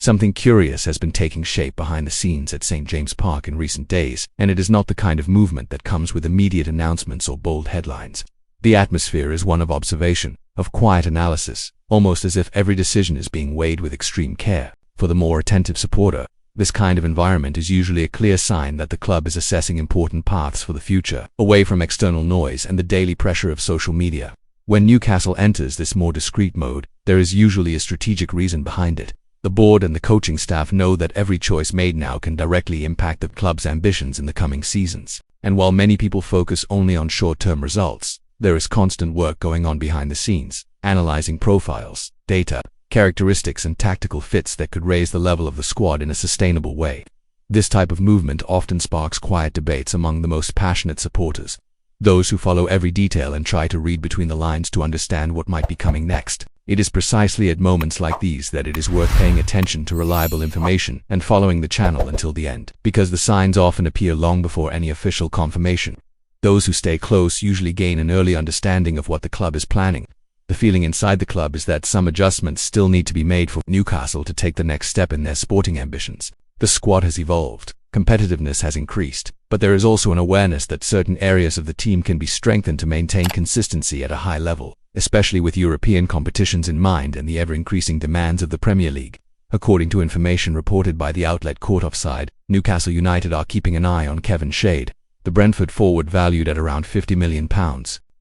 Something curious has been taking shape behind the scenes at St. James' Park in recent days, and it is not the kind of movement that comes with immediate announcements or bold headlines. The atmosphere is one of observation, of quiet analysis, almost as if every decision is being weighed with extreme care. For the more attentive supporter, this kind of environment is usually a clear sign that the club is assessing important paths for the future, away from external noise and the daily pressure of social media. When Newcastle enters this more discreet mode, there is usually a strategic reason behind it. The board and the coaching staff know that every choice made now can directly impact the club's ambitions in the coming seasons. And while many people focus only on short-term results, there is constant work going on behind the scenes, analyzing profiles, data, characteristics and tactical fits that could raise the level of the squad in a sustainable way. This type of movement often sparks quiet debates among the most passionate supporters, those who follow every detail and try to read between the lines to understand what might be coming next. It is precisely at moments like these that it is worth paying attention to reliable information and following the channel until the end, because the signs often appear long before any official confirmation. Those who stay close usually gain an early understanding of what the club is planning. The feeling inside the club is that some adjustments still need to be made for Newcastle to take the next step in their sporting ambitions. The squad has evolved, competitiveness has increased, but there is also an awareness that certain areas of the team can be strengthened to maintain consistency at a high level, especially with European competitions in mind and the ever-increasing demands of the Premier League. According to information reported by the outlet Court Offside, Newcastle United are keeping an eye on Kevin Shade, the Brentford forward valued at around £50 million.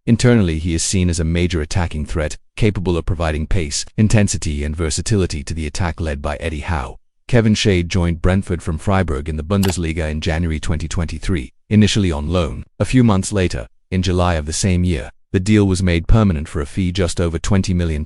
Internally, he is seen as a major attacking threat, capable of providing pace, intensity and versatility to the attack led by Howe. Kevin Shade joined Brentford from Freiburg in the Bundesliga in January 2023, initially on loan. A few months later, in July of the same year, the deal was made permanent for a fee just over £20 million.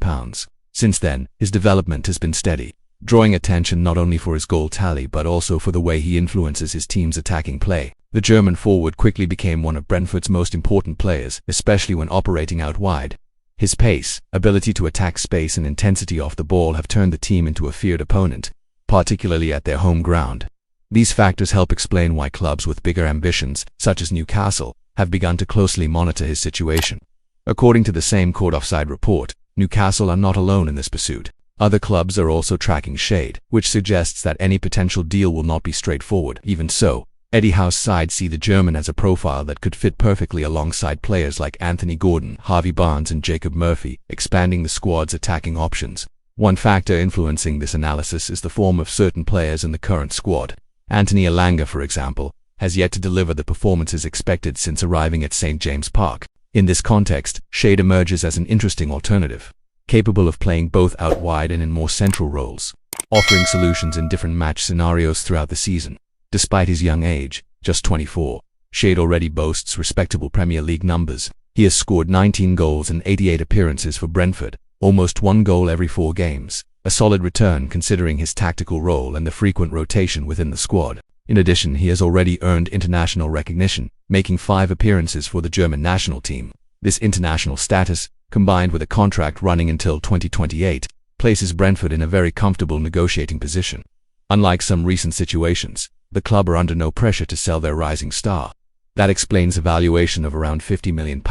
Since then, his development has been steady, drawing attention not only for his goal tally but also for the way he influences his team's attacking play. The German forward quickly became one of Brentford's most important players, especially when operating out wide. His pace, ability to attack space and intensity off the ball have turned the team into a feared opponent, particularly at their home ground. These factors help explain why clubs with bigger ambitions, such as Newcastle, have begun to closely monitor his situation. According to the same Court Offside report, Newcastle are not alone in this pursuit. Other clubs are also tracking Shade, which suggests that any potential deal will not be straightforward. Even so, Howe's side see the German as a profile that could fit perfectly alongside players like Anthony Gordon, Harvey Barnes and Jacob Murphy, expanding the squad's attacking options. One factor influencing this analysis is the form of certain players in the current squad. Anthony Elanga, for example, has yet to deliver the performances expected since arriving at St. James' Park. In this context, Shade emerges as an interesting alternative, capable of playing both out wide and in more central roles, offering solutions in different match scenarios throughout the season. Despite his young age, just 24, Shade already boasts respectable Premier League numbers. He has scored 19 goals in 88 appearances for Brentford, almost 1 goal every 4 games, a solid return considering his tactical role and the frequent rotation within the squad. In addition, he has already earned international recognition, making 5 appearances for the German national team. This international status, combined with a contract running until 2028, places Brentford in a very comfortable negotiating position. Unlike some recent situations, the club are under no pressure to sell their rising star. That explains a valuation of around £50 million,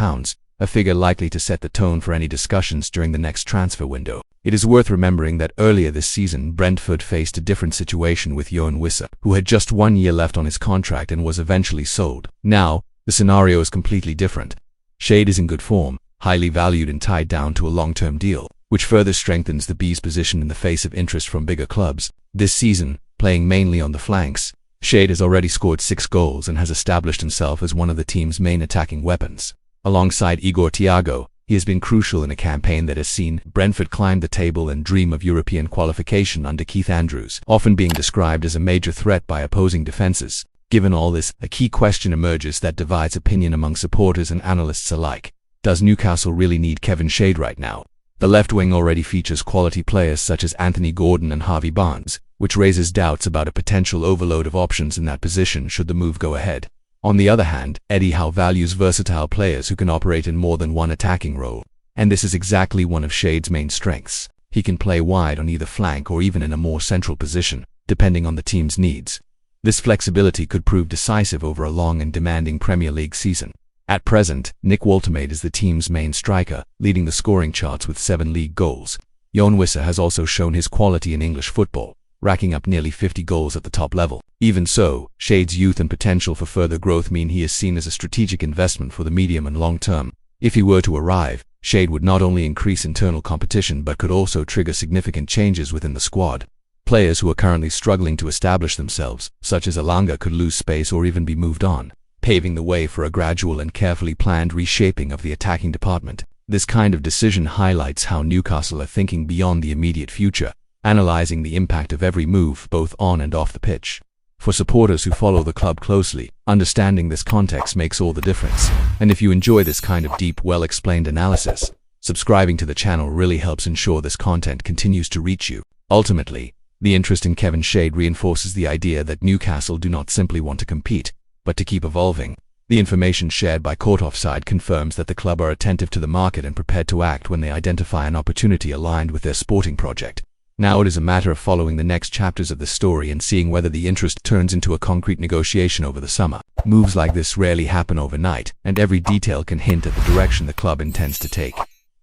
a figure likely to set the tone for any discussions during the next transfer window. It is worth remembering that earlier this season Brentford faced a different situation with Johan Wissa, who had just 1 year left on his contract and was eventually sold. Now, the scenario is completely different. Shade is in good form, highly valued and tied down to a long-term deal, which further strengthens the Bees' position in the face of interest from bigger clubs. This season, playing mainly on the flanks, Shade has already scored 6 goals and has established himself as one of the team's main attacking weapons. Alongside Igor Thiago, he has been crucial in a campaign that has seen Brentford climb the table and dream of European qualification under Keith Andrews, often being described as a major threat by opposing defenses. Given all this, a key question emerges that divides opinion among supporters and analysts alike. Does Newcastle really need Kevin Shade right now? The left wing already features quality players such as Anthony Gordon and Harvey Barnes, which raises doubts about a potential overload of options in that position should the move go ahead. On the other hand, Howe values versatile players who can operate in more than one attacking role, and this is exactly one of Shade's main strengths. He can play wide on either flank or even in a more central position, depending on the team's needs. This flexibility could prove decisive over a long and demanding Premier League season. At present, Nick Woltemade is the team's main striker, leading the scoring charts with 7 league goals. Johan Wissa has also shown his quality in English football, racking up nearly 50 goals at the top level. Even so, Shade's youth and potential for further growth mean he is seen as a strategic investment for the medium and long term. If he were to arrive, Shade would not only increase internal competition but could also trigger significant changes within the squad. Players who are currently struggling to establish themselves, such as Alanga, could lose space or even be moved on, paving the way for a gradual and carefully planned reshaping of the attacking department. This kind of decision highlights how Newcastle are thinking beyond the immediate future, analyzing the impact of every move both on and off the pitch. For supporters who follow the club closely, understanding this context makes all the difference. And if you enjoy this kind of deep, well-explained analysis, subscribing to the channel really helps ensure this content continues to reach you. Ultimately, the interest in Kevin Shade reinforces the idea that Newcastle do not simply want to compete, but to keep evolving. The information shared by Court Offside confirms that the club are attentive to the market and prepared to act when they identify an opportunity aligned with their sporting project. Now it is a matter of following the next chapters of this story and seeing whether the interest turns into a concrete negotiation over the summer. Moves like this rarely happen overnight, and every detail can hint at the direction the club intends to take.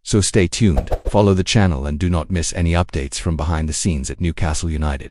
So stay tuned, follow the channel, and do not miss any updates from behind the scenes at Newcastle United.